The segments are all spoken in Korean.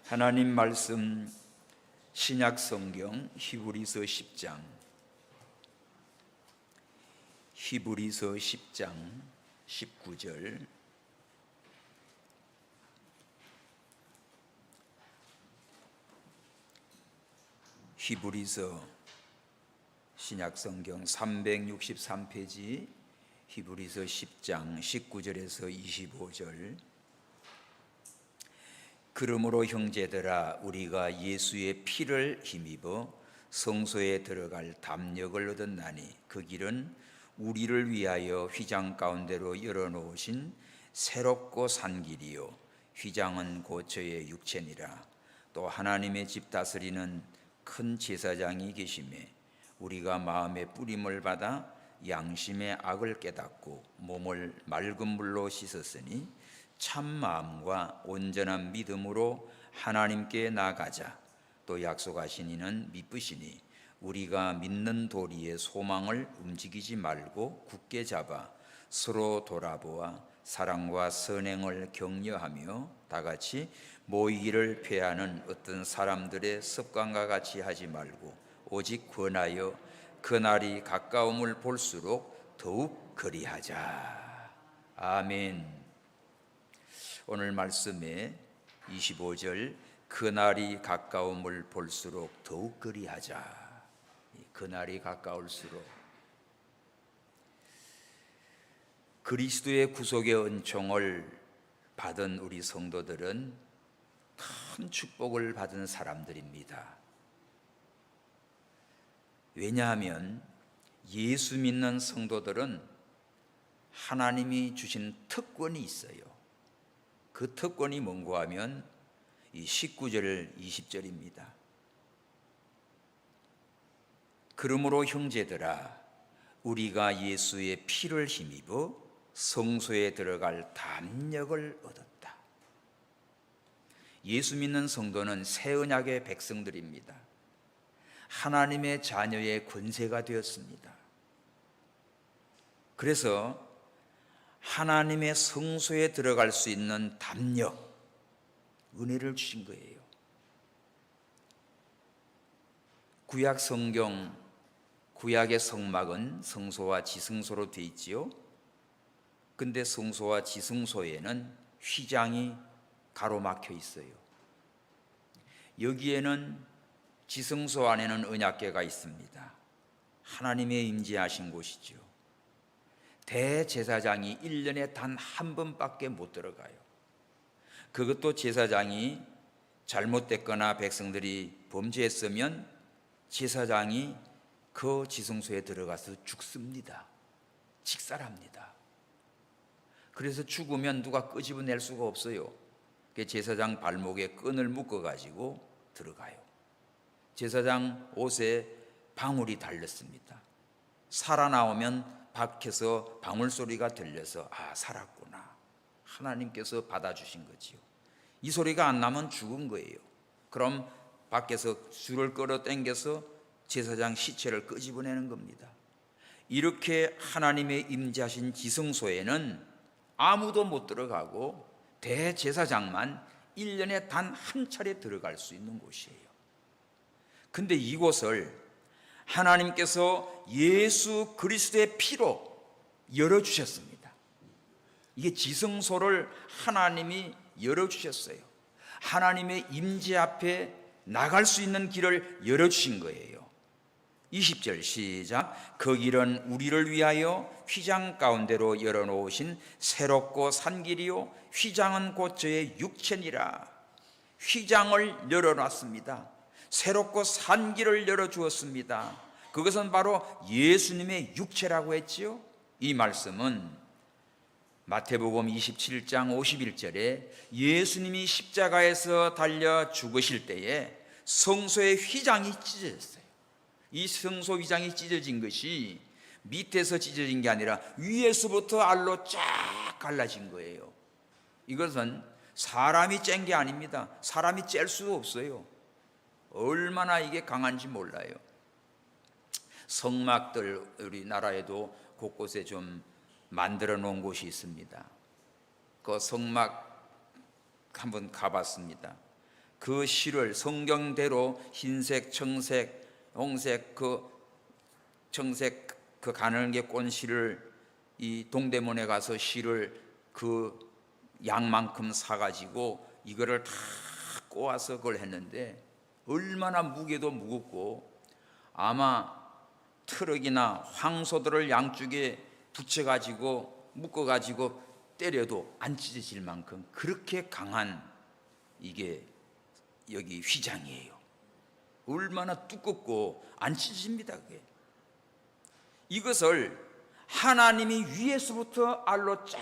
하나님 말씀 신약 성경 히브리서 10장 19절 히브리서 신약 성경 363페이지 히브리서 10장 19절에서 25절. 그러므로 형제들아, 우리가 예수의 피를 힘입어 성소에 들어갈 담력을 얻었나니 그 길은 우리를 위하여 휘장 가운데로 열어놓으신 새롭고 산 길이요 휘장은 곧 저의 육체니라. 또 하나님의 집 다스리는 큰 제사장이 계시매 우리가 마음의 뿌림을 받아 양심의 악을 깨닫고 몸을 맑은 물로 씻었으니 참 마음과 온전한 믿음으로 하나님께 나아가자. 또 약속하신 이는 미쁘시니 우리가 믿는 도리의 소망을 움직이지 말고 굳게 잡아 서로 돌아보아 사랑과 선행을 격려하며 다같이 모이기를 패하는 어떤 사람들의 습관과 같이 하지 말고 오직 권하여 그날이 가까움을 볼수록 더욱 그리하자. 아멘. 오늘 말씀에 25절 그날이 가까움을 볼수록 더욱 그리하자. 그날이 가까울수록 그리스도의 구속의 은총을 받은 우리 성도들은 큰 축복을 받은 사람들입니다. 왜냐하면 예수 믿는 성도들은 하나님이 주신 특권이 있어요. 그 특권이 뭔가 하면 이 19절 20절입니다. 그러므로 형제들아, 우리가 예수의 피를 힘입어 성소에 들어갈 담력을 얻었다. 예수 믿는 성도는 새 언약의 백성들입니다. 하나님의 자녀의 권세가 되었습니다. 그래서 하나님의 성소에 들어갈 수 있는 담력, 은혜를 주신 거예요. 구약 성경, 구약의 성막은 성소와 지성소로 되어 있지요. 근데 성소와 지성소에는 휘장이 가로막혀 있어요. 여기에는 지성소 안에는 언약궤가 있습니다. 하나님의 임재하신 곳이죠. 대제사장이 1년에 단 한 번밖에 못 들어가요. 그것도 제사장이 잘못됐거나 백성들이 범죄했으면 제사장이 그 지성소에 들어가서 죽습니다. 직살합니다. 그래서 죽으면 누가 끄집어낼 수가 없어요. 제사장 발목에 끈을 묶어가지고 들어가요. 제사장 옷에 방울이 달렸습니다. 살아나오면 밖에서 방울 소리가 들려서 살았구나, 하나님께서 받아주신 거지요. 이 소리가 안 나면 죽은 거예요. 그럼 밖에서 줄을 끌어 당겨서 제사장 시체를 끄집어내는 겁니다. 이렇게 하나님의 임재하신 지성소에는 아무도 못 들어가고 대제사장만 1년에 단 한 차례 들어갈 수 있는 곳이에요. 근데 이곳을 하나님께서 예수 그리스도의 피로 열어주셨습니다. 이게 지성소를 하나님이 열어주셨어요. 하나님의 임재 앞에 나갈 수 있는 길을 열어주신 거예요. 20절 시작. 그 길은 우리를 위하여 휘장 가운데로 열어놓으신 새롭고 산 길이요 휘장은 곧 저의 육체니라. 휘장을 열어놨습니다. 새롭고 산 길을 열어주었습니다. 그것은 바로 예수님의 육체라고 했지요. 이 말씀은 마태복음 27장 51절에 예수님이 십자가에서 달려 죽으실 때에 성소의 휘장이 찢어졌어요. 이 성소 휘장이 찢어진 것이 밑에서 찢어진 게 아니라 위에서부터 알로 쫙 갈라진 거예요. 이것은 사람이 짠 게 아닙니다. 사람이 짤 수도 없어요. 얼마나 이게 강한지 몰라요. 성막들 우리나라에도 곳곳에 좀 만들어 놓은 곳이 있습니다. 그 성막 한번 가봤습니다. 그 실을 성경대로 흰색, 청색, 홍색, 청색 그 가늘게 꼰 실을 이 동대문에 가서 실을 그 양만큼 사가지고 이거를 다 꼬아서 그걸 했는데 얼마나 무게도 무겁고 아마 트럭이나 황소들을 양쪽에 붙여가지고 묶어가지고 때려도 안 찢어질 만큼 그렇게 강한 이게 여기 휘장이에요. 얼마나 두껍고 안 찢어집니다. 그게. 이것을 하나님이 위에서부터 알로 쫙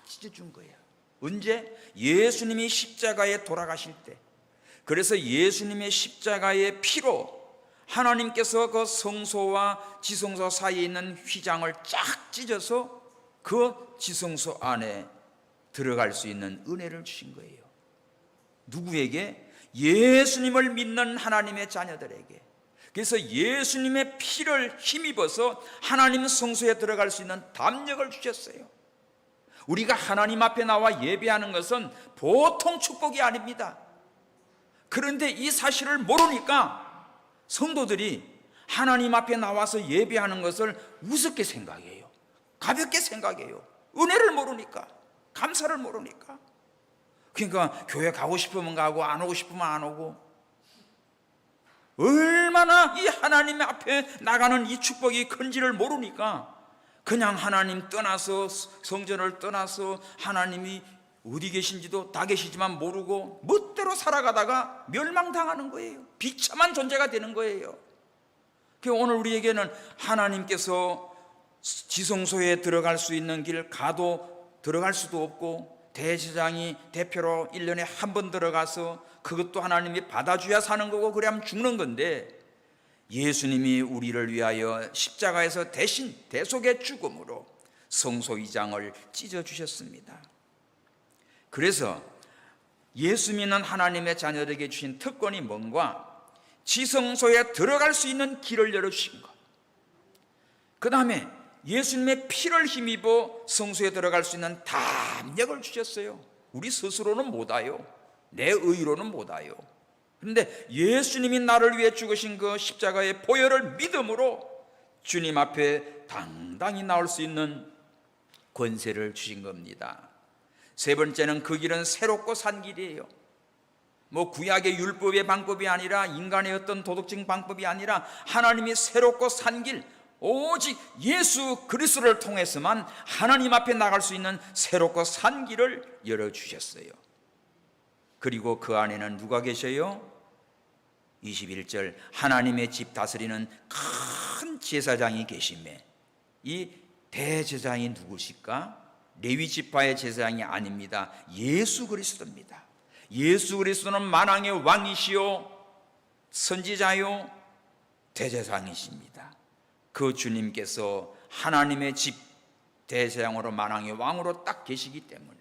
찢어준 거예요. 언제? 예수님이 십자가에 돌아가실 때. 그래서 예수님의 십자가의 피로 하나님께서 그 성소와 지성소 사이에 있는 휘장을 쫙 찢어서 그 지성소 안에 들어갈 수 있는 은혜를 주신 거예요. 누구에게? 예수님을 믿는 하나님의 자녀들에게. 그래서 예수님의 피를 힘입어서 하나님 성소에 들어갈 수 있는 담력을 주셨어요. 우리가 하나님 앞에 나와 예배하는 것은 보통 축복이 아닙니다. 그런데 이 사실을 모르니까 성도들이 하나님 앞에 나와서 예배하는 것을 우습게 생각해요. 가볍게 생각해요. 은혜를 모르니까, 감사를 모르니까. 그러니까 교회 가고 싶으면 가고 안 오고 싶으면 안 오고, 얼마나 이 하나님 앞에 나가는 이 축복이 큰지를 모르니까 그냥 하나님 떠나서, 성전을 떠나서 하나님이 어디 계신지도 다 계시지만 모르고 멋대로 살아가다가 멸망당하는 거예요. 비참한 존재가 되는 거예요. 오늘 우리에게는 하나님께서 지성소에 들어갈 수 있는 길 가도 들어갈 수도 없고, 대제사장이 대표로 1년에 한 번 들어가서 그것도 하나님이 받아줘야 사는 거고 그래야만 죽는 건데, 예수님이 우리를 위하여 십자가에서 대신 대속의 죽음으로 성소 이장을 찢어주셨습니다. 그래서 예수 믿는 하나님의 자녀들에게 주신 특권이 뭔가? 지성소에 들어갈 수 있는 길을 열어주신 것. 그 다음에 예수님의 피를 힘입어 성소에 들어갈 수 있는 담력을 주셨어요. 우리 스스로는 못 와요. 내 의로는 못 와요. 그런데 예수님이 나를 위해 죽으신 그 십자가의 보혈을 믿음으로 주님 앞에 당당히 나올 수 있는 권세를 주신 겁니다. 세 번째는 그 길은 새롭고 산 길이에요. 구약의 율법의 방법이 아니라 인간의 어떤 도덕적인 방법이 아니라 하나님이 새롭고 산 길, 오직 예수 그리스도를 통해서만 하나님 앞에 나갈 수 있는 새롭고 산 길을 열어주셨어요. 그리고 그 안에는 누가 계셔요? 21절, 하나님의 집 다스리는 큰 제사장이 계시매. 이 대제사장이 누구실까? 레위 지파의 제사장이 아닙니다. 예수 그리스도입니다. 예수 그리스도는 만왕의 왕이시요 선지자요 대제사장이십니다. 그 주님께서 하나님의 집 대제사장으로 만왕의 왕으로 딱 계시기 때문에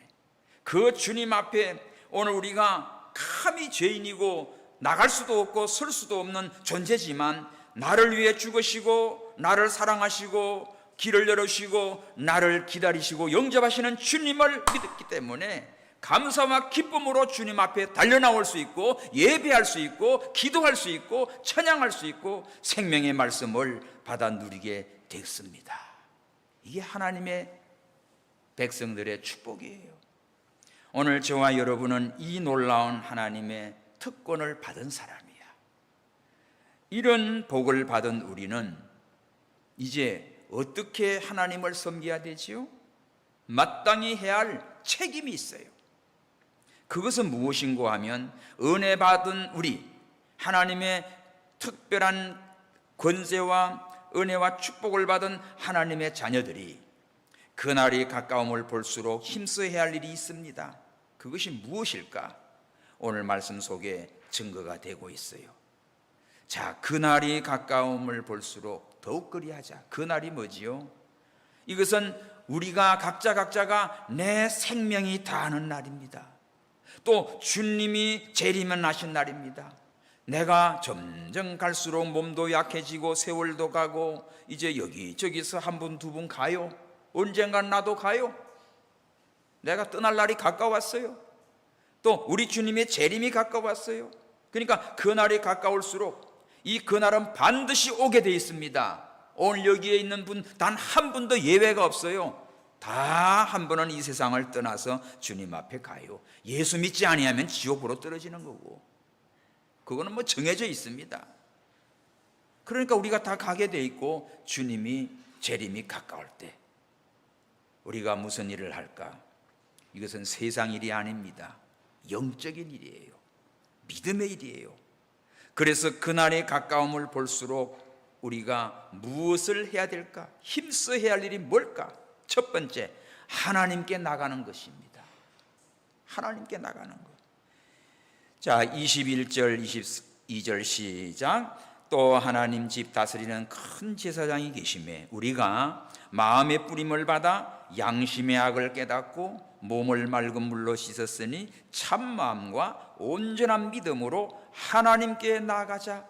그 주님 앞에 오늘 우리가 감히 죄인이고 나갈 수도 없고 설 수도 없는 존재지만 나를 위해 죽으시고 나를 사랑하시고 길을 열어주시고 나를 기다리시고 영접하시는 주님을 믿었기 때문에 감사와 기쁨으로 주님 앞에 달려나올 수 있고 예배할 수 있고 기도할 수 있고 찬양할 수 있고 생명의 말씀을 받아 누리게 됐습니다. 이게 하나님의 백성들의 축복이에요. 오늘 저와 여러분은 이 놀라운 하나님의 특권을 받은 사람이야. 이런 복을 받은 우리는 이제 어떻게 하나님을 섬겨야 되지요? 마땅히 해야 할 책임이 있어요. 그것은 무엇인가 하면 은혜 받은 우리, 하나님의 특별한 권세와 은혜와 축복을 받은 하나님의 자녀들이 그날이 가까움을 볼수록 힘써야 할 일이 있습니다. 그것이 무엇일까? 오늘 말씀 속에 증거가 되고 있어요. 자, 그날이 가까움을 볼수록 더욱 그리하자. 그날이 뭐지요? 이것은 우리가 각자가 내 생명이 다하는 날입니다. 또 주님이 재림하신 날입니다. 내가 점점 갈수록 몸도 약해지고 세월도 가고 이제 여기저기서 한 분 두 분 가요. 언젠간 나도 가요. 내가 떠날 날이 가까웠어요. 또 우리 주님의 재림이 가까웠어요. 그러니까 그날이 가까울수록 이 그날은 반드시 오게 돼 있습니다. 오늘 여기에 있는 분 단 한 분도 예외가 없어요. 다 한 분은 이 세상을 떠나서 주님 앞에 가요. 예수 믿지 아니하면 지옥으로 떨어지는 거고, 그거는 뭐 정해져 있습니다. 그러니까 우리가 다 가게 돼 있고, 주님이 재림이 가까울 때 우리가 무슨 일을 할까? 이것은 세상 일이 아닙니다. 영적인 일이에요. 믿음의 일이에요. 그래서 그날의 가까움을 볼수록 우리가 무엇을 해야 될까? 힘써 해야 할 일이 뭘까? 첫 번째, 하나님께 나가는 것입니다. 하나님께 나가는 것. 자, 21절 22절 시작. 또 하나님 집 다스리는 큰 제사장이 계시매 우리가 마음의 뿌림을 받아 양심의 악을 깨닫고 몸을 맑은 물로 씻었으니 참 마음과 온전한 믿음으로 하나님께 나가자.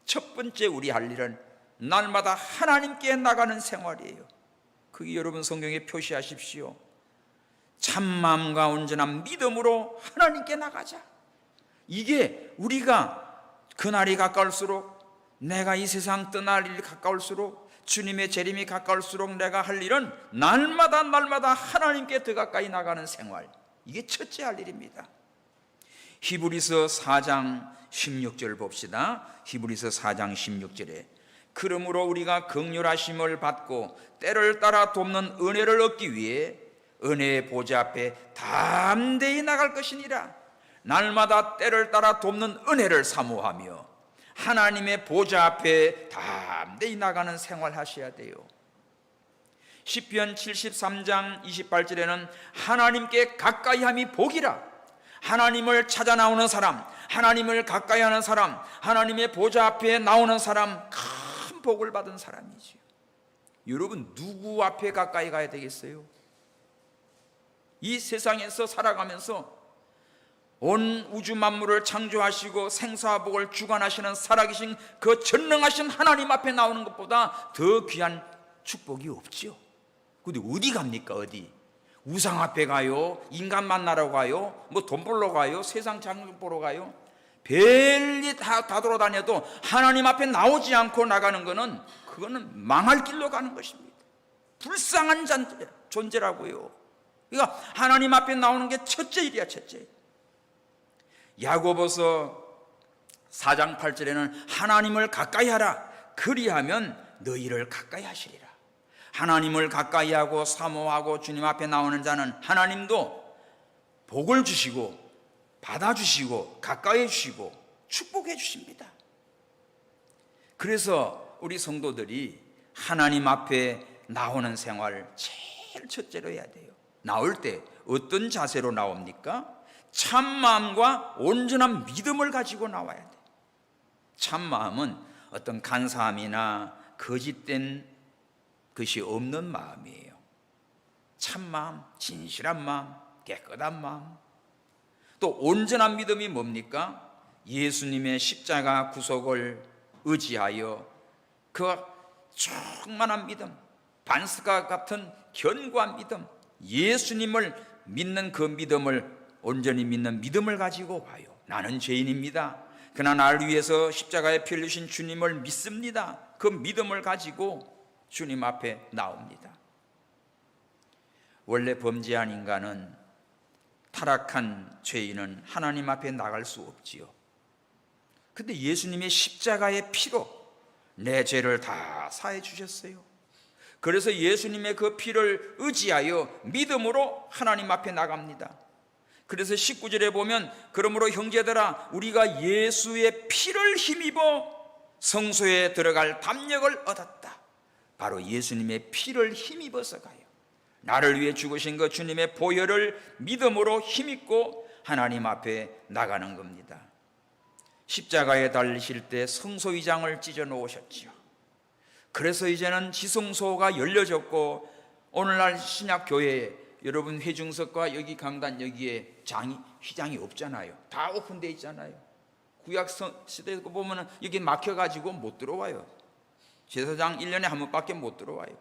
첫 번째 우리 할 일은 날마다 하나님께 나가는 생활이에요. 그게 여러분 성경에 표시하십시오. 참 마음과 온전한 믿음으로 하나님께 나가자. 이게 우리가 그날이 가까울수록, 내가 이 세상 떠날 일이 가까울수록, 주님의 재림이 가까울수록 내가 할 일은 날마다 하나님께 더 가까이 나가는 생활. 이게 첫째 할 일입니다. 히브리서 4장 16절 봅시다. 히브리서 4장 16절에 그러므로 우리가 긍휼하심을 받고 때를 따라 돕는 은혜를 얻기 위해 은혜의 보좌 앞에 담대히 나갈 것이니라. 날마다 때를 따라 돕는 은혜를 사모하며 하나님의 보좌 앞에 담대히 나가는 생활 하셔야 돼요. 시편 73장 28절에는 하나님께 가까이함이 복이라. 하나님을 찾아 나오는 사람, 하나님을 가까이 하는 사람, 하나님의 보좌 앞에 나오는 사람, 큰 복을 받은 사람이지요. 여러분, 누구 앞에 가까이 가야 되겠어요? 이 세상에서 살아가면서 온 우주 만물을 창조하시고 생사복을 주관하시는 살아계신 그 전능하신 하나님 앞에 나오는 것보다 더 귀한 축복이 없죠. 근데 어디 갑니까? 어디? 우상 앞에 가요? 인간 만나러 가요? 뭐 돈 벌러 가요? 세상 장르 보러 가요? 별일 다 돌아다녀도 하나님 앞에 나오지 않고 나가는 거는, 그거는 망할 길로 가는 것입니다. 불쌍한 존재라고요. 그러니까 하나님 앞에 나오는 게 첫째 일이야. 첫째. 야고보서 4장 8절에는 하나님을 가까이 하라. 그리하면 너희를 가까이 하시리라. 하나님을 가까이 하고 사모하고 주님 앞에 나오는 자는 하나님도 복을 주시고 받아주시고 가까이 해주시고 축복해 주십니다. 그래서 우리 성도들이 하나님 앞에 나오는 생활을 제일 첫째로 해야 돼요. 나올 때 어떤 자세로 나옵니까? 참 마음과 온전한 믿음을 가지고 나와야 돼. 참 마음은 어떤 간사함이나 거짓된 것이 없는 마음이에요. 참 마음, 진실한 마음, 깨끗한 마음. 또 온전한 믿음이 뭡니까? 예수님의 십자가 구속을 의지하여 그 충만한 믿음, 반스가 같은 견고한 믿음, 예수님을 믿는 그 믿음을, 온전히 믿는 믿음을 가지고 와요. 나는 죄인입니다. 그러나 나를 위해서 십자가에 피 흘리신 주님을 믿습니다. 그 믿음을 가지고 주님 앞에 나옵니다. 원래 범죄한 인간은, 타락한 죄인은 하나님 앞에 나갈 수 없지요. 근데 예수님의 십자가의 피로 내 죄를 다 사해 주셨어요. 그래서 예수님의 그 피를 의지하여 믿음으로 하나님 앞에 나갑니다. 그래서 19절에 보면 그러므로 형제들아 우리가 예수의 피를 힘입어 성소에 들어갈 담력을 얻었다. 바로 예수님의 피를 힘입어서 가요. 나를 위해 죽으신 그 주님의 보혈을 믿음으로 힘입고 하나님 앞에 나가는 겁니다. 십자가에 달리실 때 성소의장을 찢어 놓으셨지요. 그래서 이제는 지성소가 열려졌고, 오늘날 신약교회에 여러분 회중석과 여기 강단 여기에 휘장이 없잖아요. 다 오픈되어 있잖아요. 구약 시대에 보면 여기 막혀가지고 못 들어와요. 제사장 1년에 한 번밖에 못 들어와요.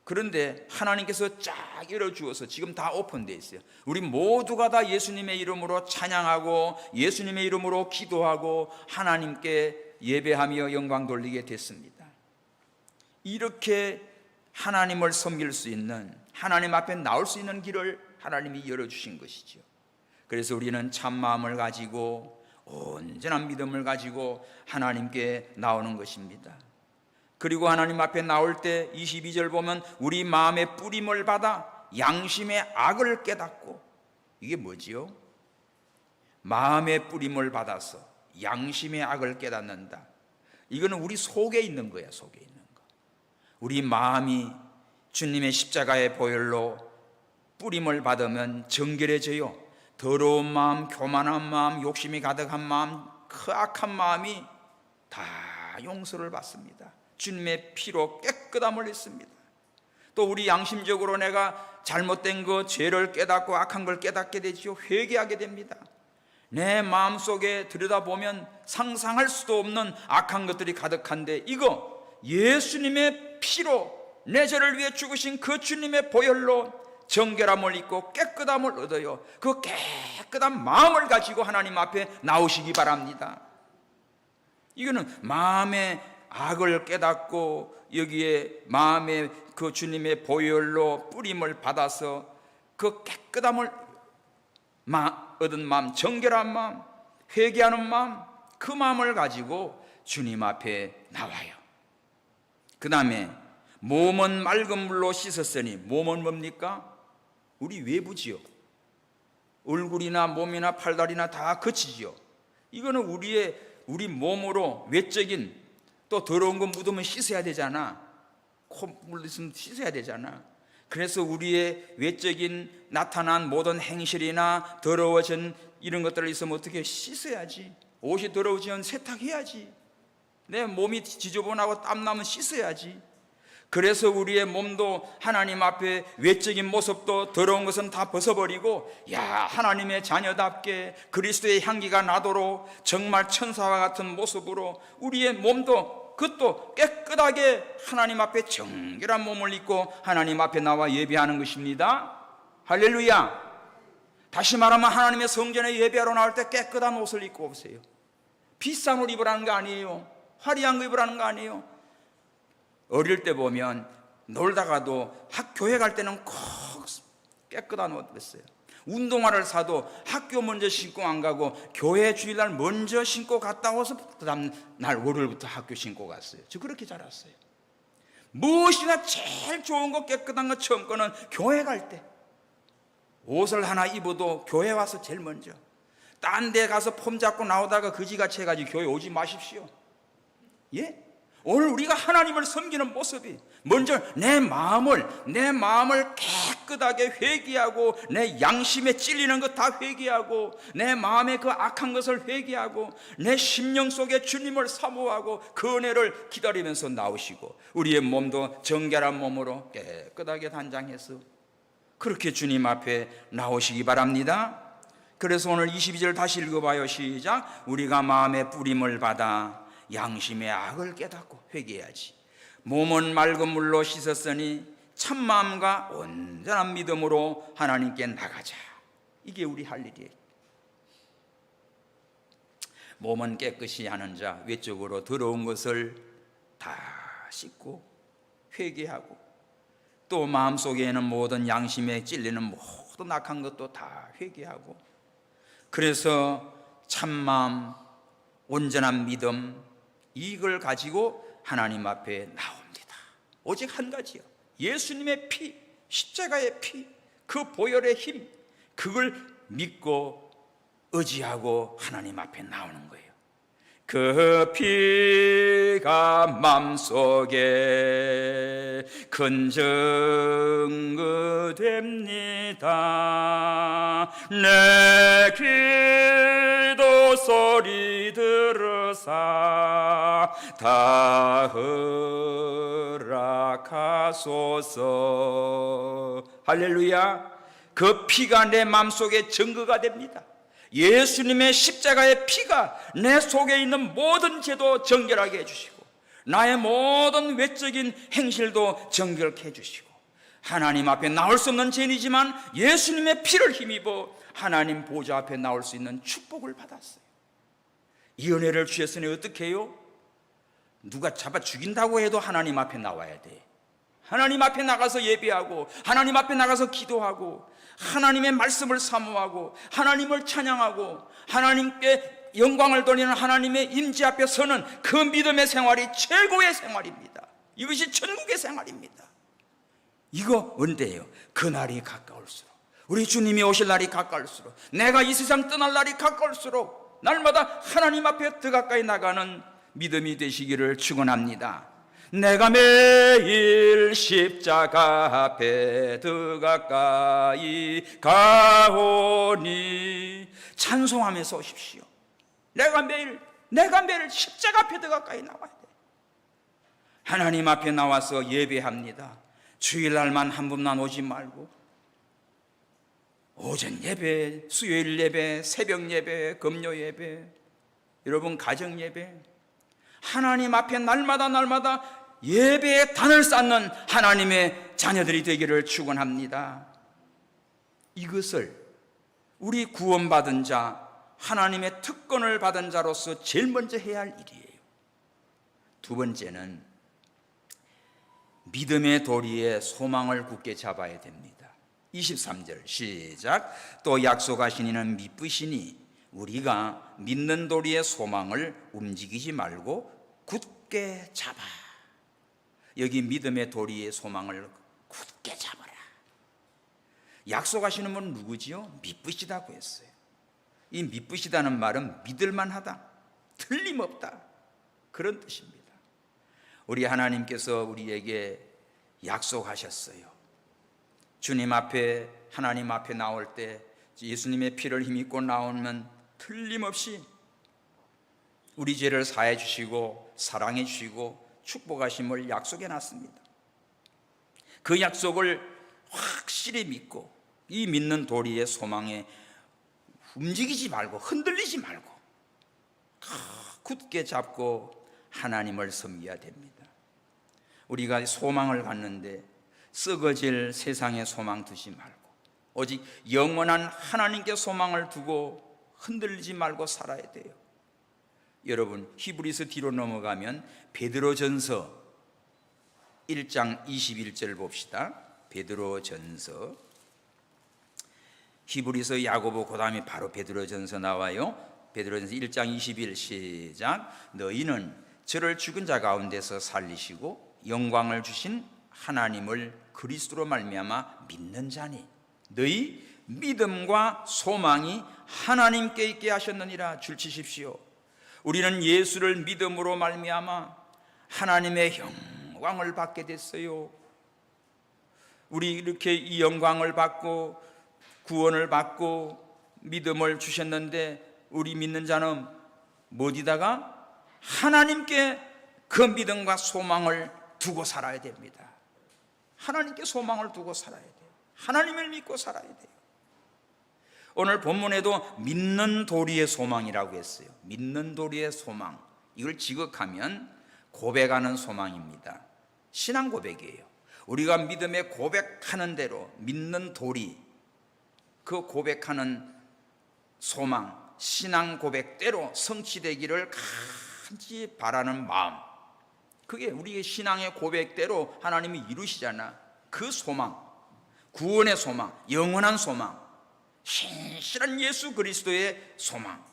그런데 하나님께서 쫙 열어주어서 지금 다 오픈되어 있어요. 우리 모두가 다 예수님의 이름으로 찬양하고 예수님의 이름으로 기도하고 하나님께 예배하며 영광 돌리게 됐습니다. 이렇게 하나님을 섬길 수 있는, 하나님 앞에 나올 수 있는 길을 하나님이 열어주신 것이죠. 그래서 우리는 참 마음을 가지고 온전한 믿음을 가지고 하나님께 나오는 것입니다. 그리고 하나님 앞에 나올 때 22절 보면 우리 마음의 뿌림을 받아 양심의 악을 깨닫고, 이게 뭐지요? 마음의 뿌림을 받아서 양심의 악을 깨닫는다. 이거는 우리 속에 있는 거야. 속에 있는 거. 우리 마음이 주님의 십자가의 보혈로 뿌림을 받으면 정결해져요. 더러운 마음, 교만한 마음, 욕심이 가득한 마음, 그 악한 마음이 다 용서를 받습니다. 주님의 피로 깨끗함을 했습니다. 또 우리 양심적으로 내가 잘못된 것, 죄를 깨닫고 악한 걸 깨닫게 되죠. 회개하게 됩니다. 내 마음속에 들여다보면 상상할 수도 없는 악한 것들이 가득한데, 이거 예수님의 피로 내 죄를 위해 죽으신 그 주님의 보혈로 정결함을 입고 깨끗함을 얻어요. 그 깨끗한 마음을 가지고 하나님 앞에 나오시기 바랍니다. 이거는 마음의 악을 깨닫고 여기에 마음의 그 주님의 보혈로 뿌림을 받아서 그 깨끗함을 얻은 마음, 정결한 마음, 회개하는 마음, 그 마음을 가지고 주님 앞에 나와요. 그 다음에 몸은 맑은 물로 씻었으니, 몸은 뭡니까? 우리 외부지요. 얼굴이나 몸이나 팔다리나 다 거치지요. 이거는 우리 몸으로 외적인, 또 더러운 거 묻으면 씻어야 되잖아. 콧물 있으면 씻어야 되잖아. 그래서 우리의 외적인 나타난 모든 행실이나 더러워진 이런 것들을 있으면 어떻게 씻어야지. 옷이 더러워지면 세탁해야지. 내 몸이 지저분하고 땀나면 씻어야지. 그래서 우리의 몸도 하나님 앞에 외적인 모습도 더러운 것은 다 벗어버리고, 야, 하나님의 자녀답게 그리스도의 향기가 나도록 정말 천사와 같은 모습으로 우리의 몸도 그것도 깨끗하게 하나님 앞에 정결한 몸을 입고 하나님 앞에 나와 예배하는 것입니다. 할렐루야. 다시 말하면 하나님의 성전에 예배하러 나올 때 깨끗한 옷을 입고 오세요. 비싼 옷 입으라는 거 아니에요. 화려한 거 입으라는 거 아니에요. 어릴 때 보면 놀다가도 교회 갈 때는 꼭 깨끗한 옷 입었어요. 운동화를 사도 학교 먼저 신고 안 가고 교회 주일날 먼저 신고 갔다 와서 그 다음 날 월요일부터 학교 신고 갔어요. 저 그렇게 자랐어요. 무엇이나 제일 좋은 거, 깨끗한 거 처음 거는 교회 갈 때 옷을 하나 입어도 교회 와서 제일 먼저. 딴 데 가서 폼 잡고 나오다가 거지같이 해가지고 교회 오지 마십시오. 예? 오늘 우리가 하나님을 섬기는 모습이 먼저 내 마음을 깨끗하게 회개하고, 내 양심에 찔리는 것 다 회개하고, 내 마음에 그 악한 것을 회개하고, 내 심령 속에 주님을 사모하고 그 은혜를 기다리면서 나오시고, 우리의 몸도 정결한 몸으로 깨끗하게 단장해서 그렇게 주님 앞에 나오시기 바랍니다. 그래서 오늘 22절 다시 읽어봐요. 시작. 우리가 마음의 뿌림을 받아 양심의 악을 깨닫고 회개해야지. 몸은 맑은 물로 씻었으니 참마음과 온전한 믿음으로 하나님께 나가자. 이게 우리 할 일이에요. 몸은 깨끗이 하는 자, 외적으로 더러운 것을 다 씻고 회개하고, 또 마음속에는 모든 양심에 찔리는 모든 악한 것도 다 회개하고, 그래서 참마음, 온전한 믿음, 이걸 가지고 하나님 앞에 나옵니다. 오직 한 가지요. 예수님의 피, 십자가의 피, 그 보혈의 힘, 그걸 믿고 의지하고 하나님 앞에 나오는 거예요. 그 피가 마음속에 큰 증거 됩니다. 내 기도 소리 들으사 다 허락하소서. 할렐루야. 그 피가 내 마음속에 증거가 됩니다. 예수님의 십자가의 피가 내 속에 있는 모든 죄도 정결하게 해주시고, 나의 모든 외적인 행실도 정결케 해주시고, 하나님 앞에 나올 수 없는 죄인이지만 예수님의 피를 힘입어 하나님 보좌 앞에 나올 수 있는 축복을 받았어요. 이 은혜를 주셨으니 어떻게 해요? 누가 잡아 죽인다고 해도 하나님 앞에 나와야 돼. 하나님 앞에 나가서 예배하고, 하나님 앞에 나가서 기도하고, 하나님의 말씀을 사모하고, 하나님을 찬양하고, 하나님께 영광을 돌리는 하나님의 임재 앞에 서는 그 믿음의 생활이 최고의 생활입니다. 이것이 천국의 생활입니다. 이거 언제예요? 그날이 가까울수록, 우리 주님이 오실 날이 가까울수록, 내가 이 세상 떠날 날이 가까울수록 날마다 하나님 앞에 더 가까이 나가는 믿음이 되시기를 축원합니다. 내가 매일 십자가 앞에 더 가까이 가오니 찬송하면서 오십시오. 내가 매일 십자가 앞에 더 가까이 나와야 돼. 하나님 앞에 나와서 예배합니다. 주일날만 한 번만 오지 말고 오전 예배, 수요일 예배, 새벽 예배, 금요 예배, 여러분 가정 예배, 하나님 앞에 날마다 예배의 단을 쌓는 하나님의 자녀들이 되기를 축원합니다. 이것을 우리 구원받은 자, 하나님의 특권을 받은 자로서 제일 먼저 해야 할 일이에요. 두 번째는 믿음의 도리에 소망을 굳게 잡아야 됩니다. 23절 시작. 또 약속하신 이는 미쁘시니 우리가 믿는 도리의 소망을 움직이지 말고 굳게 잡아. 여기 믿음의 도리의 소망을 굳게 잡아라. 약속하시는 분은 누구지요? 미쁘시다고 했어요. 이 미쁘시다는 말은 믿을만하다, 틀림없다, 그런 뜻입니다. 우리 하나님께서 우리에게 약속하셨어요. 주님 앞에, 하나님 앞에 나올 때 예수님의 피를 힘입고 나오면 틀림없이 우리 죄를 사해 주시고 사랑해 주시고 축복하심을 약속해 놨습니다. 그 약속을 확실히 믿고 이 믿는 도리의 소망에 움직이지 말고 흔들리지 말고 굳게 잡고 하나님을 섬겨야 됩니다. 우리가 소망을 갖는데 썩어질 세상의 소망 두지 말고 오직 영원한 하나님께 소망을 두고 흔들리지 말고 살아야 돼요. 여러분, 히브리서 뒤로 넘어가면 베드로전서 1장 21절 봅시다. 베드로전서, 히브리서, 야고보, 그 다음에 바로 베드로전서 나와요. 베드로전서 1장 21 시작. 너희는 저를 죽은 자 가운데서 살리시고 영광을 주신 하나님을 그리스도로 말미암아 믿는 자니 너희 믿음과 소망이 하나님께 있게 하셨느니라. 줄치십시오. 우리는 예수를 믿음으로 말미암아 하나님의 영광을 받게 됐어요. 우리 이렇게 이 영광을 받고 구원을 받고 믿음을 주셨는데 우리 믿는 자는 어디다가 하나님께 그 믿음과 소망을 두고 살아야 됩니다. 하나님께 소망을 두고 살아야 돼요. 하나님을 믿고 살아야 돼요. 오늘 본문에도 믿는 도리의 소망이라고 했어요. 믿는 도리의 소망, 이걸 지극하면 고백하는 소망입니다. 신앙 고백이에요. 우리가 믿음에 고백하는 대로 믿는 도리, 그 고백하는 소망, 신앙 고백대로 성취되기를 간절히 바라는 마음, 그게 우리의 신앙의 고백대로 하나님이 이루시잖아. 그 소망, 구원의 소망, 영원한 소망, 신실한 예수 그리스도의 소망,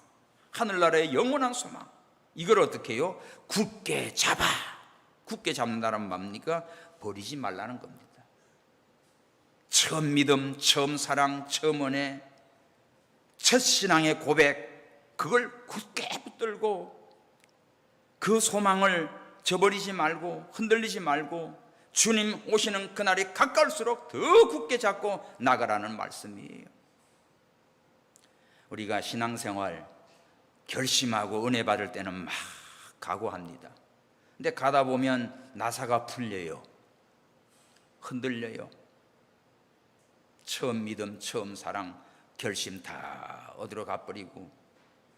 하늘나라의 영원한 소망, 이걸 어떻게 해요? 굳게 잡아. 굳게 잡는다는 뭡니까? 버리지 말라는 겁니다. 처음 믿음, 처음 사랑, 처음 은혜, 첫 신앙의 고백, 그걸 굳게 붙들고 그 소망을 저버리지 말고 흔들리지 말고 주님 오시는 그날이 가까울수록 더 굳게 잡고 나가라는 말씀이에요. 우리가 신앙생활 결심하고 은혜 받을 때는 막 각오합니다. 근데 가다 보면 나사가 풀려요. 흔들려요. 처음 믿음, 처음 사랑, 결심 다 어디로 가버리고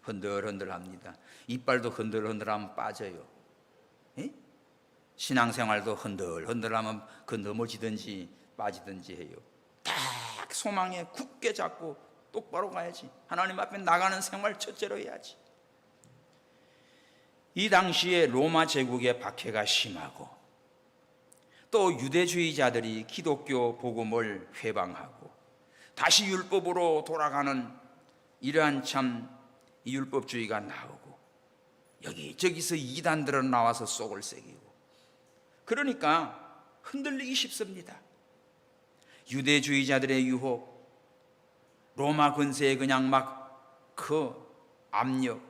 흔들흔들합니다. 이빨도 흔들흔들하면 빠져요. 에? 신앙생활도 흔들흔들하면 그 넘어지든지 빠지든지 해요. 딱 소망에 굳게 잡고 똑바로 가야지. 하나님 앞에 나가는 생활 첫째로 해야지. 이 당시에 로마 제국의 박해가 심하고 또 유대주의자들이 기독교 복음을 회방하고 다시 율법으로 돌아가는 이러한 참 이 율법주의가 나오고 여기저기서 이단들은 나와서 속을 새기고 그러니까 흔들리기 쉽습니다. 유대주의자들의 유혹, 로마 근세에 그냥 막 그 압력,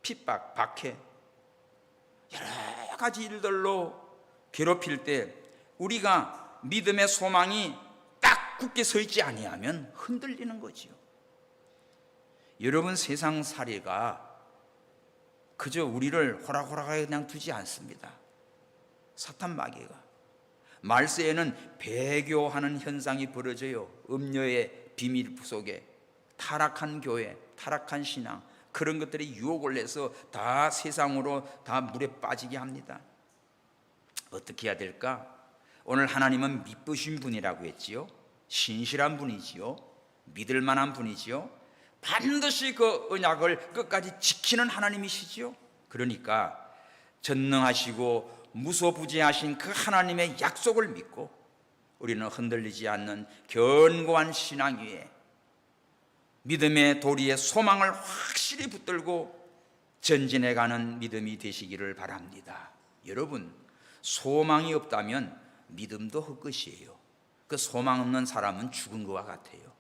핍박, 박해 여러 가지 일들로 괴롭힐 때 우리가 믿음의 소망이 딱 굳게 서 있지 아니하면 흔들리는 거지요. 여러분, 세상 살이가 그저 우리를 호락호락하게 그냥 두지 않습니다. 사탄 마귀가 말세에는 배교하는 현상이 벌어져요. 음녀의 비밀 속에 타락한 교회, 타락한 신앙, 그런 것들이 유혹을 해서 다 세상으로 다 물에 빠지게 합니다. 어떻게 해야 될까? 오늘 하나님은 믿으신 분이라고 했지요. 신실한 분이지요. 믿을 만한 분이지요. 반드시 그 언약을 끝까지 지키는 하나님이시지요. 그러니까 전능하시고 무소부재하신 그 하나님의 약속을 믿고 우리는 흔들리지 않는 견고한 신앙 위에 믿음의 도리에 소망을 확실히 붙들고 전진해가는 믿음이 되시기를 바랍니다. 여러분, 소망이 없다면 믿음도 헛것이에요. 그 소망 없는 사람은 죽은 것과 같아요.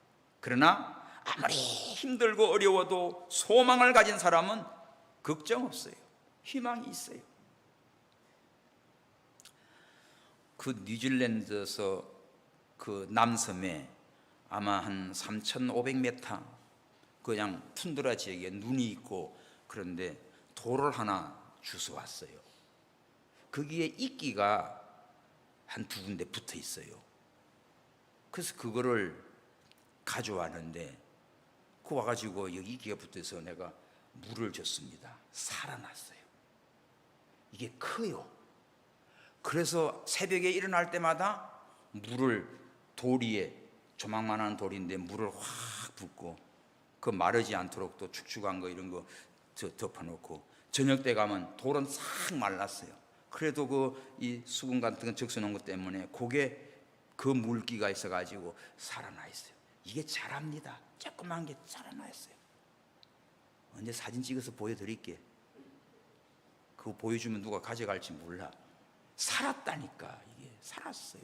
그러나 아무리 힘들고 어려워도 소망을 가진 사람은 걱정 없어요. 희망이 있어요. 그 뉴질랜드에서 그 남섬에 아마 한 3,500m 그냥 툰드라 지역에 눈이 있고 그런데 돌을 하나 주워 왔어요. 거기에 이끼가 한 두 군데 붙어 있어요. 그래서 그거를 가져왔는데 그 와가지고 여기 이끼가 붙어서 내가 물을 줬습니다. 살아났어요. 이게 커요. 그래서 새벽에 일어날 때마다 물을 돌 위에 조망만한 돌인데 물을 확 붓고 그 마르지 않도록 또 축축한 거 이런 거 덮어놓고 저녁 때 가면 돌은 싹 말랐어요. 그래도 그 이 수분 같은 거 적셔놓은 것 때문에 그게 그 물기가 있어가지고 살아나 있어요. 이게 자랍니다. 조그만 게 살아나 있어요. 언제 사진 찍어서 보여드릴게. 그거 보여주면 누가 가져갈지 몰라. 살았다니까. 이게 살았어요.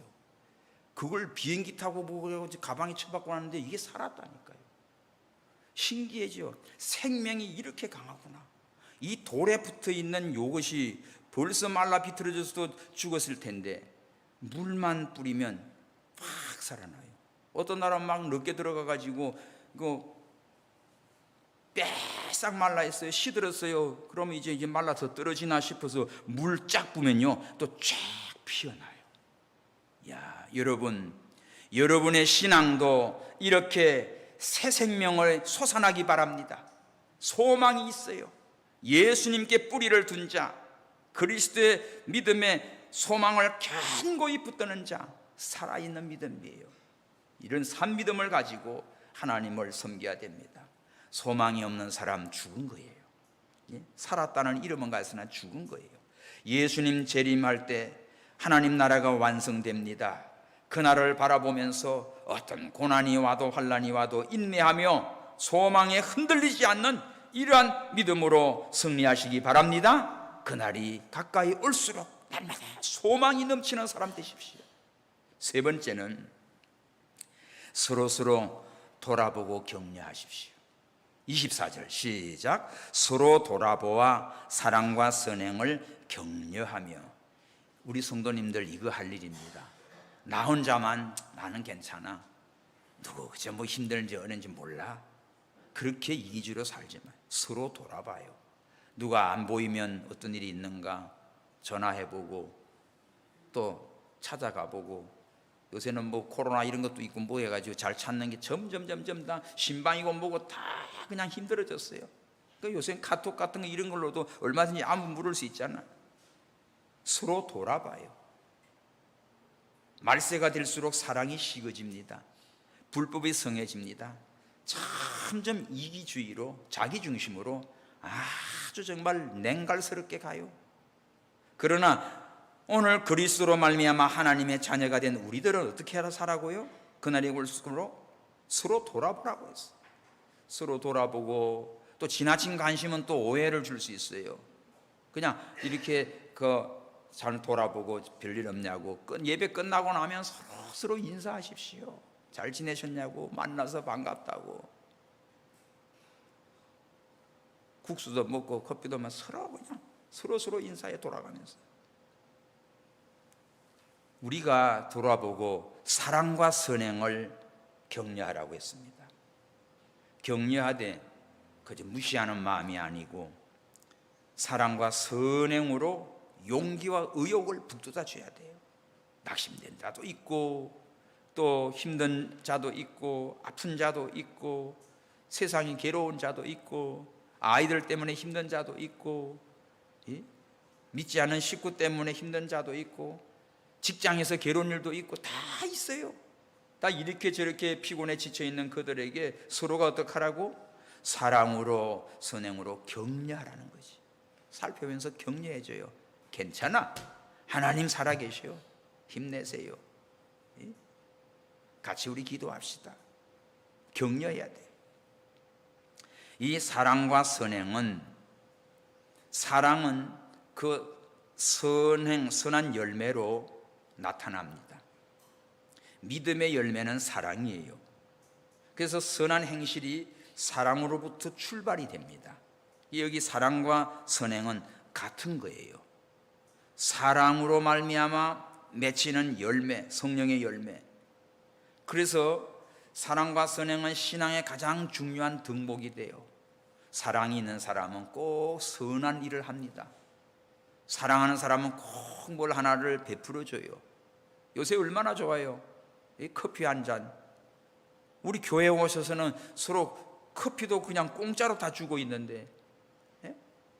그걸 비행기 타고 보고 가방에 쳐박고 하는데 이게 살았다니까요. 신기해죠. 생명이 이렇게 강하구나. 이 돌에 붙어 있는 요것이 벌써 말라 비틀어져서도 죽었을 텐데 물만 뿌리면 확 살아나요. 어떤 날은 막 늦게 들어가가지고 이거 빼싹 말라 있어요. 시들었어요. 그러면 이제 말라서 떨어지나 싶어서 물 쫙 부면요 또 쫙 피어나요. 야, 여러분의 신앙도 이렇게 새 생명을 솟아나기 바랍니다. 소망이 있어요. 예수님께 뿌리를 둔 자, 그리스도의 믿음에 소망을 견고히 붙드는 자, 살아있는 믿음이에요. 이런 산믿음을 가지고 하나님을 섬겨야 됩니다. 소망이 없는 사람 죽은 거예요. 살았다는 이름은 가있으나 죽은 거예요. 예수님 재림할 때 하나님 나라가 완성됩니다. 그날을 바라보면서 어떤 고난이 와도 환난이 와도 인내하며 소망에 흔들리지 않는 이러한 믿음으로 승리하시기 바랍니다. 그날이 가까이 올수록 날마다 소망이 넘치는 사람 되십시오. 세 번째는 서로 돌아보고 격려하십시오. 24절 시작. 서로 돌아보아 사랑과 선행을 격려하며. 우리 성도님들 이거 할 일입니다. 나 혼자만 나는 괜찮아. 누구 그저 뭐 힘든지 어는지 몰라. 그렇게 이기주로 살지 마요. 서로 돌아봐요. 누가 안 보이면 어떤 일이 있는가 전화해보고 또 찾아가보고, 요새는 뭐 코로나 이런 것도 있고 뭐 해가지고 잘 찾는 게 점점 다 신방이고 뭐고 다 그냥 힘들어졌어요. 그러니까 요새는 카톡 같은 거 이런 걸로도 얼마든지 아무 물을 수 있잖아. 서로 돌아봐요. 말세가 될수록 사랑이 식어집니다. 불법이 성해집니다. 점점 이기주의로, 자기중심으로 아주 정말 냉갈스럽게 가요. 그러나 오늘 그리스도로 말미암아 하나님의 자녀가 된 우리들은 어떻게 하라 살아고요? 그날이 올수록 서로 돌아보라고 했어요. 서로 돌아보고, 또 지나친 관심은 또 오해를 줄 수 있어요. 그냥 이렇게 잘 돌아보고 별일 없냐고, 예배 끝나고 나면 서로 인사하십시오. 잘 지내셨냐고, 만나서 반갑다고. 국수도 먹고 커피도 마시고 그냥 서로 인사해 돌아가면서 우리가 돌아보고 사랑과 선행을 격려하라고 했습니다. 격려하되 그저 무시하는 마음이 아니고 사랑과 선행으로 용기와 의욕을 북돋아 줘야 돼요. 낙심된 자도 있고, 또 힘든 자도 있고, 아픈 자도 있고, 세상이 괴로운 자도 있고, 아이들 때문에 힘든 자도 있고, 믿지 않은 식구 때문에 힘든 자도 있고, 직장에서 괴로운 일도 있고, 다 있어요. 다 이렇게 저렇게 피곤해 지쳐있는 그들에게 서로가 어떻게 하라고? 사랑으로 선행으로 격려하라는 거지. 살펴면서 격려해줘요. 괜찮아, 하나님 살아계셔, 힘내세요. 같이 우리 기도합시다. 격려해야 돼. 이 사랑과 선행은, 사랑은 그 선한 열매로 나타납니다. 믿음의 열매는 사랑이에요. 그래서 선한 행실이 사랑으로부터 출발이 됩니다. 여기 사랑과 선행은 같은 거예요. 사랑으로 말미암아 맺히는 열매, 성령의 열매. 그래서 사랑과 선행은 신앙의 가장 중요한 덕목이 돼요. 사랑이 있는 사람은 꼭 선한 일을 합니다. 사랑하는 사람은 꼭 뭘 하나를 베풀어줘요. 요새 얼마나 좋아요. 이 커피 한 잔. 우리 교회에 오셔서는 서로 커피도 그냥 공짜로 다 주고 있는데,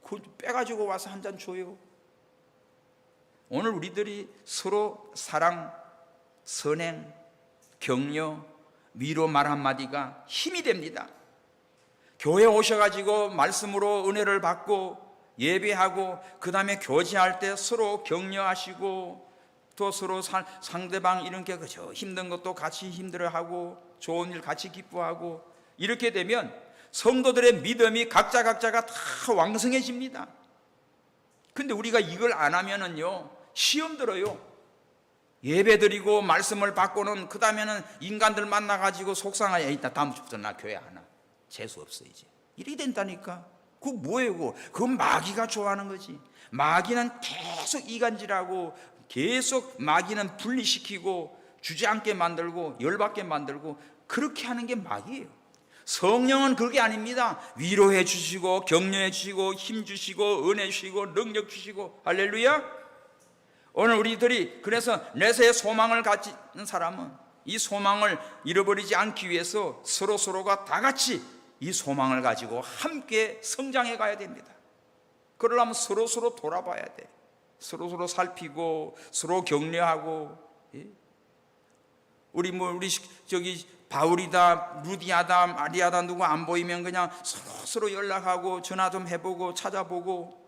그 빼가지고 와서 한 잔 줘요. 오늘 우리들이 서로 사랑, 선행, 격려, 위로 말 한마디가 힘이 됩니다. 교회 오셔가지고 말씀으로 은혜를 받고 예배하고 그 다음에 교제할 때 서로 격려하시고, 또 서로 상대방 이렇게 그저 힘든 것도 같이 힘들어하고 좋은 일 같이 기뻐하고, 이렇게 되면 성도들의 믿음이 각자가 다 왕성해집니다. 근데 우리가 이걸 안 하면은요, 시험 들어요. 예배 드리고 말씀을 받고는 그 다음에는 인간들 만나가지고 속상하게, 있다 다음 주부터 나 교회 안 와, 재수 없어 이제, 이렇게 된다니까. 그거 뭐예요? 그건 마귀가 좋아하는 거지. 마귀는 계속 이간질하고, 계속 마귀는 분리시키고 주저앉게 만들고 열받게 만들고, 그렇게 하는 게 마귀예요. 성령은 그게 아닙니다. 위로해 주시고 격려해 주시고 힘 주시고 은혜 주시고 능력 주시고. 할렐루야. 오늘 우리들이 그래서 내세의 소망을 가진 사람은 이 소망을 잃어버리지 않기 위해서 서로가 다 같이 이 소망을 가지고 함께 성장해 가야 됩니다. 그러려면 서로 돌아봐야 돼. 서로 살피고 서로 격려하고. 우리 저기 바울이다, 루디아다, 마리아다 누구 안 보이면 그냥 서로 연락하고 전화 좀 해보고 찾아보고,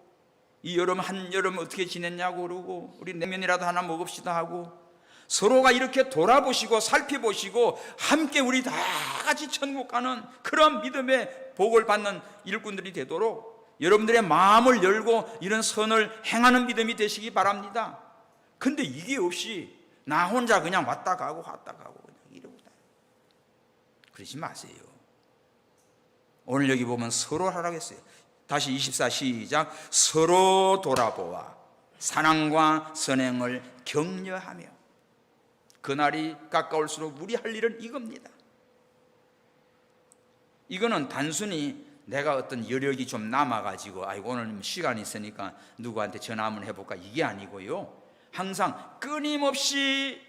이 여름 한여름 어떻게 지냈냐고 그러고, 우리 냉면이라도 하나 먹읍시다 하고, 서로가 이렇게 돌아보시고 살펴보시고 함께 우리 다 같이 천국 가는 그런 믿음의 복을 받는 일꾼들이 되도록 여러분들의 마음을 열고 이런 선을 행하는 믿음이 되시기 바랍니다. 근데 이게 없이 나 혼자 그냥 왔다 가고 그냥 이러고 다녀요. 그러지 마세요. 오늘 여기 보면 서로 하라고 했어요. 다시 24 시작. 서로 돌아보아 사랑과 선행을 격려하며. 그날이 가까울수록 우리 할 일은 이겁니다. 이거는 단순히 내가 어떤 여력이 좀 남아가지고 아이고 오늘 시간이 있으니까 누구한테 전화 한번 해볼까, 이게 아니고요. 항상 끊임없이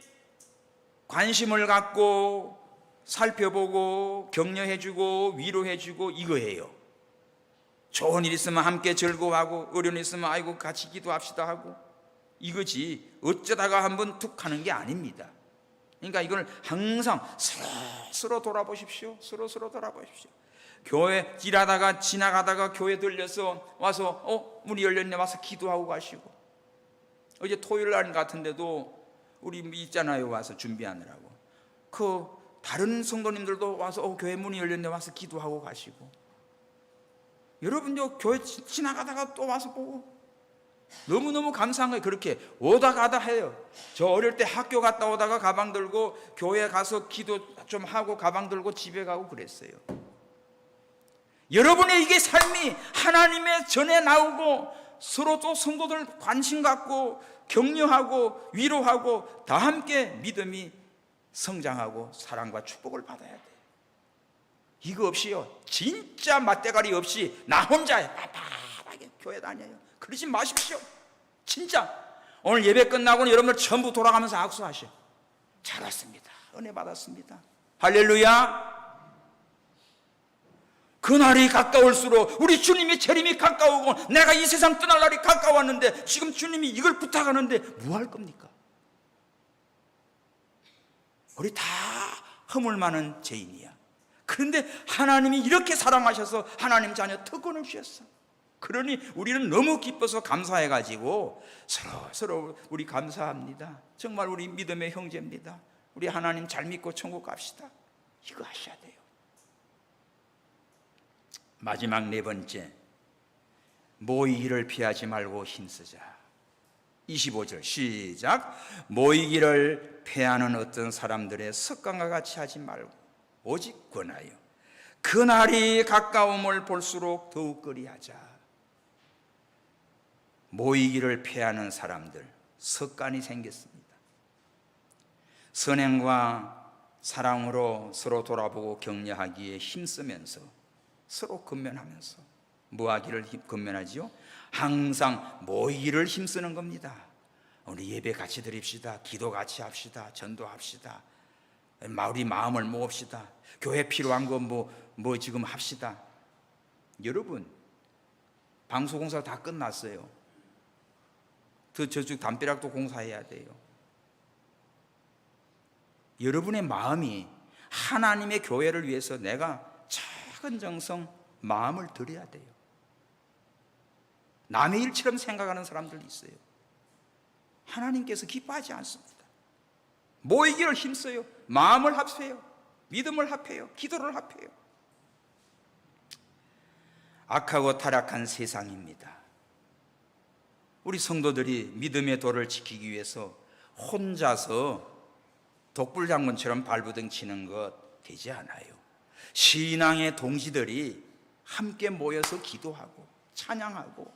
관심을 갖고 살펴보고 격려해주고 위로해주고, 이거예요. 좋은 일 있으면 함께 즐거워하고, 어려운 일 있으면 아이고 같이 기도합시다 하고, 이거지 어쩌다가 한번 툭 하는 게 아닙니다. 그러니까 이걸 항상 서로 돌아보십시오. 서로 돌아보십시오. 교회 일하다가 지나가다가 교회 들려서 와서 문이 열렸네 와서 기도하고 가시고, 어제 토요일 날 같은데도 우리 있잖아요, 와서 준비하느라고 그 다른 성도님들도 와서 교회 문이 열렸네 와서 기도하고 가시고, 여러분도 교회 지나가다가 또 와서 보고 너무너무 감사한 거예요. 그렇게 오다 가다 해요. 저 어릴 때 학교 갔다 오다가 가방 들고 교회 가서 기도 좀 하고 가방 들고 집에 가고 그랬어요. 여러분의 이게 삶이 하나님의 전에 나오고 서로 또 성도들 관심 갖고 격려하고 위로하고 다 함께 믿음이 성장하고 사랑과 축복을 받아야 돼요. 이거 없이요, 진짜 맞대가리 없이 나 혼자 빳빳하게 교회 다녀요. 그러지 마십시오. 진짜 오늘 예배 끝나고는 여러분들 전부 돌아가면서 악수하셔. 잘 왔습니다. 은혜 받았습니다. 할렐루야. 그날이 가까울수록 우리 주님의 재림이 가까우고 내가 이 세상 떠날 날이 가까웠는데 지금 주님이 이걸 부탁하는데 뭐 할 겁니까? 우리 다 허물 많은 죄인이야. 그런데 하나님이 이렇게 사랑하셔서 하나님 자녀 특권을 주셨어. 그러니 우리는 너무 기뻐서 감사해가지고 서로 우리 감사합니다. 정말 우리 믿음의 형제입니다. 우리 하나님 잘 믿고 천국 갑시다. 이거 하셔야 돼요. 마지막 네 번째, 모이기를 피하지 말고 힘쓰자. 25절 시작. 모이기를 패하는 어떤 사람들의 습관과 같이 하지 말고 오직 권하여 그날이 가까움을 볼수록 더욱 그리하자. 모이기를 패하는 사람들 습관이 생겼습니다. 선행과 사랑으로 서로 돌아보고 격려하기에 힘쓰면서 서로 근면하면서 뭐 하기를 근면하지요? 항상 모이기를 힘쓰는 겁니다. 우리 예배 같이 드립시다. 기도 같이 합시다. 전도합시다. 우리 마음을 모읍시다. 교회 필요한 거 뭐 지금 합시다. 여러분, 방수공사 다 끝났어요. 저쪽 담벼락도 공사해야 돼요. 여러분의 마음이 하나님의 교회를 위해서 내가 작은 정성 마음을 드려야 돼요. 남의 일처럼 생각하는 사람들이 있어요. 하나님께서 기뻐하지 않습니다. 모이기를 힘써요. 마음을 합해요. 믿음을 합해요. 기도를 합해요. 악하고 타락한 세상입니다. 우리 성도들이 믿음의 도를 지키기 위해서 혼자서 독불장군처럼 발부둥 치는 것 되지 않아요. 신앙의 동지들이 함께 모여서 기도하고 찬양하고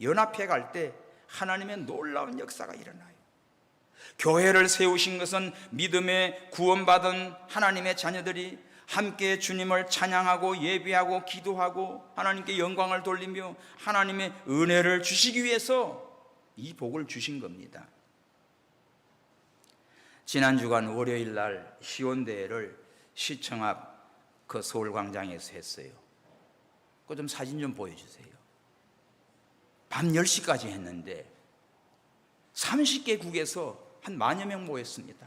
연합해 갈 때 하나님의 놀라운 역사가 일어나요. 교회를 세우신 것은 믿음의 구원받은 하나님의 자녀들이 함께 주님을 찬양하고 예배하고 기도하고 하나님께 영광을 돌리며 하나님의 은혜를 주시기 위해서 이 복을 주신 겁니다. 지난 주간 월요일 날 시온대회를 시청 앞 그 서울광장에서 했어요. 그 좀 사진 좀 보여주세요. 밤 10시까지 했는데 30개국에서 한 만여 명 모였습니다.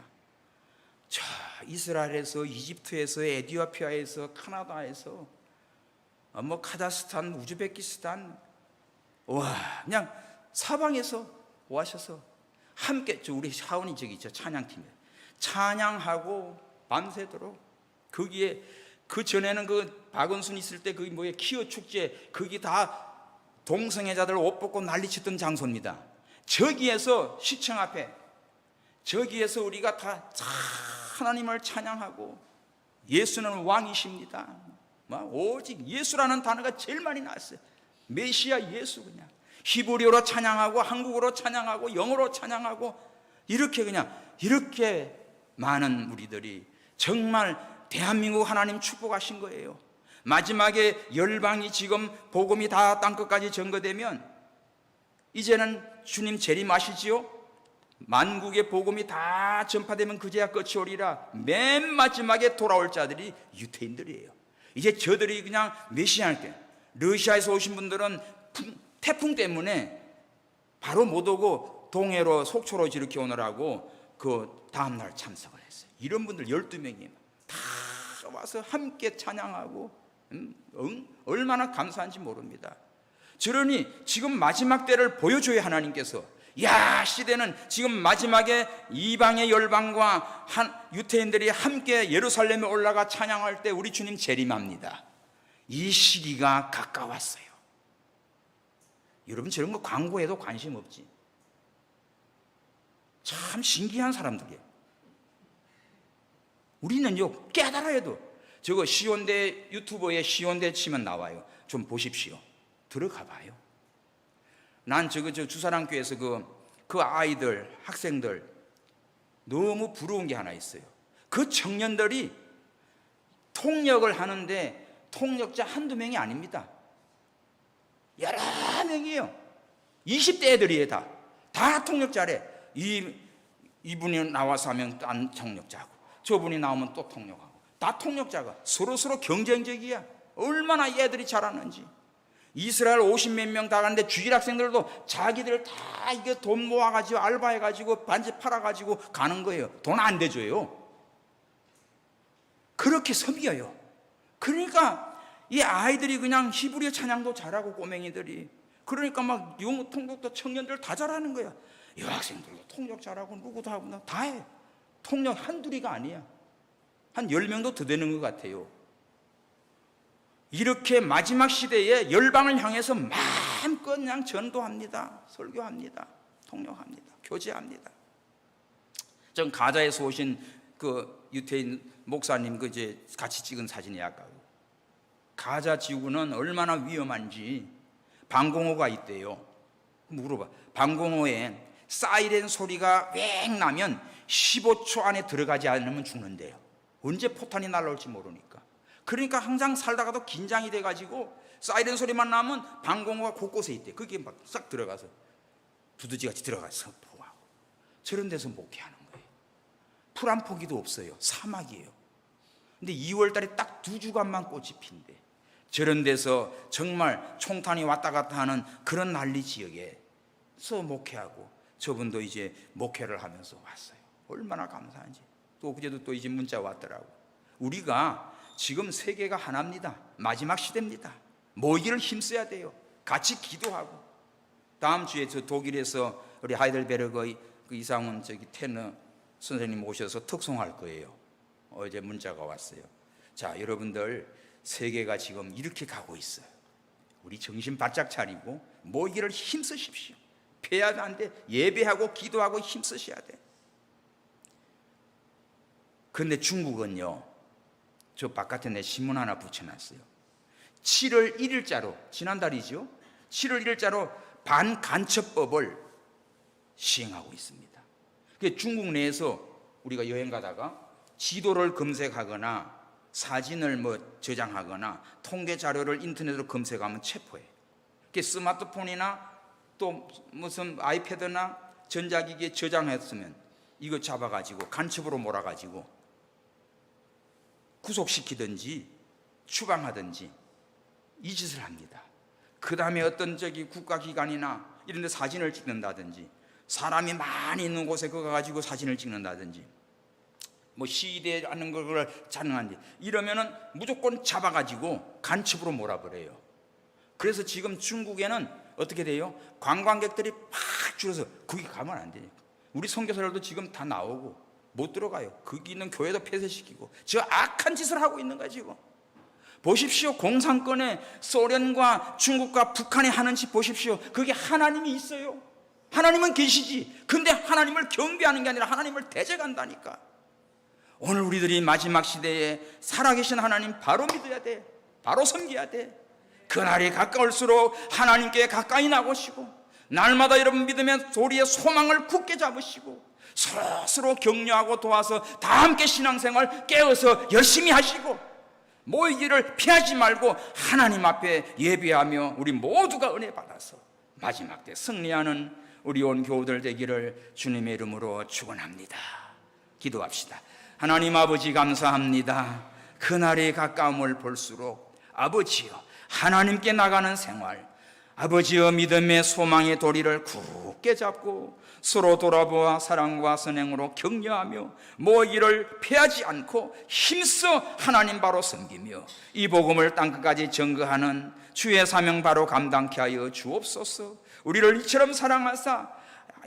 저 이스라엘에서, 이집트에서, 에티오피아에서, 카나다에서, 카자흐스탄, 우즈베키스탄, 와, 그냥 사방에서 오셔서 함께, 우리 사원이 저기 있죠, 찬양팀에 찬양하고 밤새도록, 거기에 그 전에는 그 박원순 있을 때 그게 키어 축제, 거기 다 동성애자들 옷 벗고 난리쳤던 장소입니다. 저기에서 시청 앞에, 저기에서 우리가 다 하나님을 찬양하고 예수는 왕이십니다. 오직 예수라는 단어가 제일 많이 나왔어요. 메시아 예수, 그냥 히브리어로 찬양하고 한국어로 찬양하고 영어로 찬양하고 이렇게 많은 우리들이 정말 대한민국 하나님 축복하신 거예요. 마지막에 열방이 지금 복음이 다 땅끝까지 전거되면 이제는 주님 재림하시지요. 만국의 복음이 다 전파되면 그제야 끝이 오리라. 맨 마지막에 돌아올 자들이 유태인들이에요. 이제 저들이 그냥 메시아일 때, 러시아에서 오신 분들은 태풍 때문에 바로 못 오고 동해로 속초로 이렇게 오느라고 그 다음날 참석을 했어요. 이런 분들 12명이 다 와서 함께 찬양하고 얼마나 감사한지 모릅니다. 그러니 지금 마지막 때를 보여줘야 하나님께서, 야, 시대는 지금 마지막에 이방의 열방과 유태인들이 함께 예루살렘에 올라가 찬양할 때 우리 주님 재림합니다. 이 시기가 가까웠어요. 여러분, 저런 거 광고에도 관심 없지? 참 신기한 사람들이에요. 우리는요, 깨달아야 돼. 저거 시온대, 유튜버에 시온대 치면 나와요. 좀 보십시오. 들어가 봐요. 난 저 주사랑교회에서 그 아이들, 학생들 너무 부러운 게 하나 있어요. 그 청년들이 통역을 하는데 통역자 한두 명이 아닙니다. 여러 명이에요. 20대 애들이에요. 다 통역자래. 이분이 나와서 하면 딴 통역자고, 저분이 나오면 또 통역하고, 다 통역자가 서로 경쟁적이야. 얼마나 얘들이 잘하는지. 이스라엘 50몇 명 다 가는데 주일 학생들도 자기들 다 이게 돈 모아가지고 알바해가지고 반지 팔아가지고 가는 거예요. 돈 안 대줘요. 그렇게 섬겨요. 그러니까 이 아이들이 그냥 히브리어 찬양도 잘하고, 꼬맹이들이. 그러니까 막 영어 통역도 청년들 다 잘하는 거야. 여학생들도 통역 잘하고 누구도 하고 다 해. 통역 한둘이가 아니야. 한 10명도 더 되는 것 같아요. 이렇게 마지막 시대에 열방을 향해서 마음껏 그냥 전도합니다. 설교합니다. 통역합니다. 교제합니다. 전 가자에서 오신 그 유태인 목사님 이제 같이 찍은 사진이 아까. 가자 지구는 얼마나 위험한지 방공호가 있대요. 물어봐. 방공호에 사이렌 소리가 왱 나면 15초 안에 들어가지 않으면 죽는데요. 언제 포탄이 날라올지 모르니까. 그러니까 항상 살다가도 긴장이 돼가지고 사이렌 소리만 나면 방공호가 곳곳에 있대. 거기에 막 싹 들어가서 두더지같이 들어가서 포하고. 저런 데서 목회하는 거예요. 풀 한 포기도 없어요. 사막이에요. 근데 2월 달에 딱 2주간만 꽃이 핀대. 저런 데서 정말 총탄이 왔다 갔다 하는 그런 난리 지역에서 목회하고, 저분도 이제 목회를 하면서 왔어요. 얼마나 감사한지. 또 그제도 또 이제 문자 왔더라고. 우리가 지금 세계가 하나입니다. 마지막 시대입니다. 모이기를 힘써야 돼요. 같이 기도하고. 다음 주에 저 독일에서 우리 하이델베르그의 그 이상훈 테너 선생님 오셔서 특송할 거예요. 어제 문자가 왔어요. 자, 여러분들, 세계가 지금 이렇게 가고 있어요. 우리 정신 바짝 차리고 모이기를 힘쓰십시오. 패야 안 돼. 예배하고 기도하고 힘쓰셔야 돼. 그런데 중국은요, 저 바깥에 내 신문 하나 붙여놨어요. 7월 1일자로, 지난달이죠, 7월 1일자로 반간첩법을 시행하고 있습니다. 중국 내에서 우리가 여행 가다가 지도를 검색하거나 사진을 저장하거나 통계 자료를 인터넷으로 검색하면 체포해. 스마트폰이나 또 무슨 아이패드나 전자기기에 저장했으면 이거 잡아가지고 간첩으로 몰아가지고 구속시키든지 추방하든지 이 짓을 합니다. 그 다음에 어떤 국가기관이나 이런 데 사진을 찍는다든지, 사람이 많이 있는 곳에 그거 가지고 사진을 찍는다든지, 시위대 하는 걸 촬영한지 이러면은 무조건 잡아가지고 간첩으로 몰아버려요. 그래서 지금 중국에는 어떻게 돼요? 관광객들이 팍 줄어서 거기 가면 안 돼요. 우리 선교사들도 지금 다 나오고 못 들어가요. 거기 있는 교회도 폐쇄시키고 저 악한 짓을 하고 있는 거야 지금. 보십시오. 공산권에 소련과 중국과 북한이 하는 짓 보십시오. 거기 하나님이 있어요. 하나님은 계시지. 근데 하나님을 경배하는 게 아니라 하나님을 대적한다니까. 오늘 우리들이 마지막 시대에 살아계신 하나님 바로 믿어야 돼. 바로 섬겨야 돼. 그날이 가까울수록 하나님께 가까이 나고시고, 날마다 여러분 믿으면 우리의 소망을 굳게 잡으시고, 서로 격려하고 도와서 다 함께 신앙생활 깨어서 열심히 하시고, 모이기를 피하지 말고 하나님 앞에 예배하며 우리 모두가 은혜 받아서 마지막 때 승리하는 우리 온 교우들 되기를 주님의 이름으로 축원합니다. 기도합시다. 하나님 아버지, 감사합니다. 그날이 가까움을 볼수록 아버지여, 하나님께 나가는 생활, 아버지여 믿음의 소망의 도리를 굳게 잡고 서로 돌아보아 사랑과 선행으로 격려하며 모이를 패하지 않고 힘써 하나님 바로 섬기며 이 복음을 땅끝까지 전거하는 주의 사명 바로 감당케 하여 주옵소서. 우리를 이처럼 사랑하사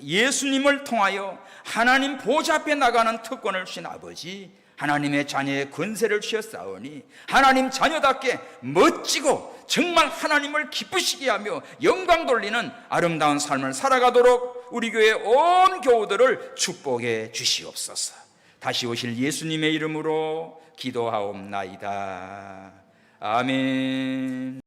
예수님을 통하여 하나님 보좌 앞에 나가는 특권을 주신 아버지, 하나님의 자녀의 권세를 주셨사오니 하나님 자녀답게 멋지고 정말 하나님을 기쁘시게 하며 영광 돌리는 아름다운 삶을 살아가도록 우리 교회 온 교우들을 축복해 주시옵소서. 다시 오실 예수님의 이름으로 기도하옵나이다. 아멘.